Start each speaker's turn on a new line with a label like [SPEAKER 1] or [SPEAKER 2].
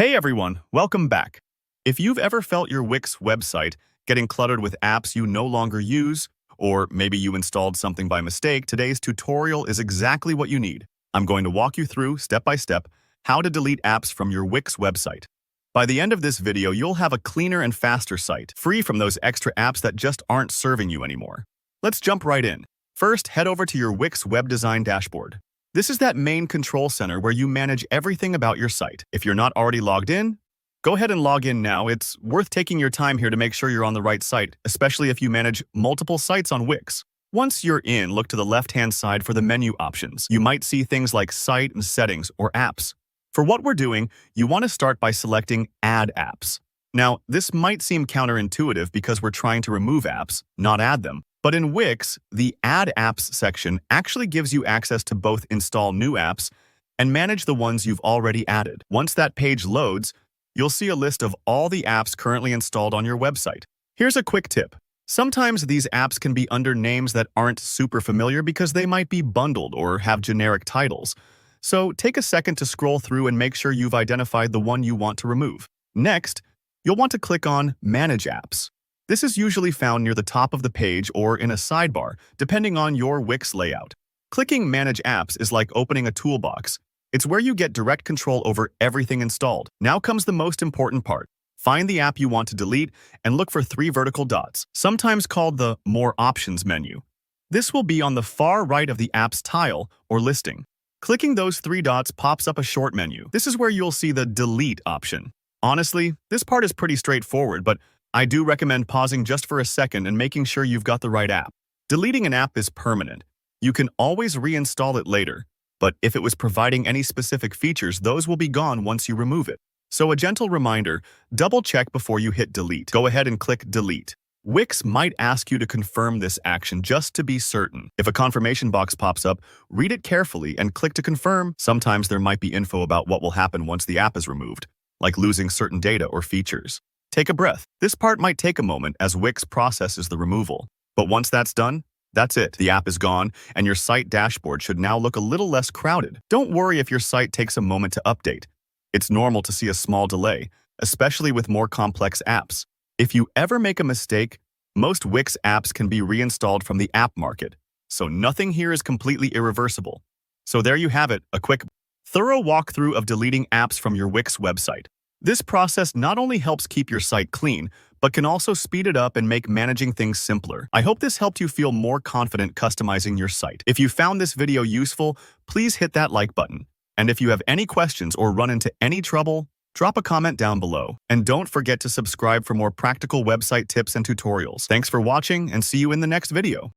[SPEAKER 1] Hey everyone, welcome back. If you've ever felt your Wix website getting cluttered with apps you no longer use, or maybe you installed something by mistake, today's tutorial is exactly what you need. I'm going to walk you through, step by step, how to delete apps from your Wix website. By the end of this video, you'll have a cleaner and faster site, free from those extra apps that just aren't serving you anymore. Let's jump right in. First, head over to your Wix web design dashboard. This is that main control center where you manage everything about your site. If you're not already logged in, go ahead and log in now. It's worth taking your time here to make sure you're on the right site, especially if you manage multiple sites on Wix. Once you're in, look to the left-hand side for the menu options. You might see things like Site and Settings or Apps. For what we're doing, you want to start by selecting Add Apps. Now, this might seem counterintuitive because we're trying to remove apps, not add them. But in Wix, the Add Apps section actually gives you access to both install new apps and manage the ones you've already added. Once that page loads, you'll see a list of all the apps currently installed on your website. Here's a quick tip. Sometimes these apps can be under names that aren't super familiar because they might be bundled or have generic titles. So take a second to scroll through and make sure you've identified the one you want to remove. Next, you'll want to click on Manage Apps. This is usually found near the top of the page or in a sidebar, depending on your Wix layout. Clicking Manage Apps is like opening a toolbox. It's where you get direct control over everything installed. Now comes the most important part. Find the app you want to delete and look for 3 vertical dots, sometimes called the More Options menu. This will be on the far right of the app's tile or listing. Clicking those 3 dots pops up a short menu. This is where you'll see the Delete option. Honestly, this part is pretty straightforward, but I do recommend pausing just for a second and making sure you've got the right app. Deleting an app is permanent. You can always reinstall it later, but if it was providing any specific features, those will be gone once you remove it. So a gentle reminder, double-check before you hit delete. Go ahead and click delete. Wix might ask you to confirm this action just to be certain. If a confirmation box pops up, read it carefully and click to confirm. Sometimes there might be info about what will happen once the app is removed, like losing certain data or features. Take a breath. This part might take a moment as Wix processes the removal. But once that's done, that's it. The app is gone, and your site dashboard should now look a little less crowded. Don't worry if your site takes a moment to update. It's normal to see a small delay, especially with more complex apps. If you ever make a mistake, most Wix apps can be reinstalled from the app market, so nothing here is completely irreversible. So there you have it, a quick, thorough walkthrough of deleting apps from your Wix website. This process not only helps keep your site clean, but can also speed it up and make managing things simpler. I hope this helped you feel more confident customizing your site. If you found this video useful, please hit that like button. And if you have any questions or run into any trouble, drop a comment down below. And don't forget to subscribe for more practical website tips and tutorials. Thanks for watching and see you in the next video.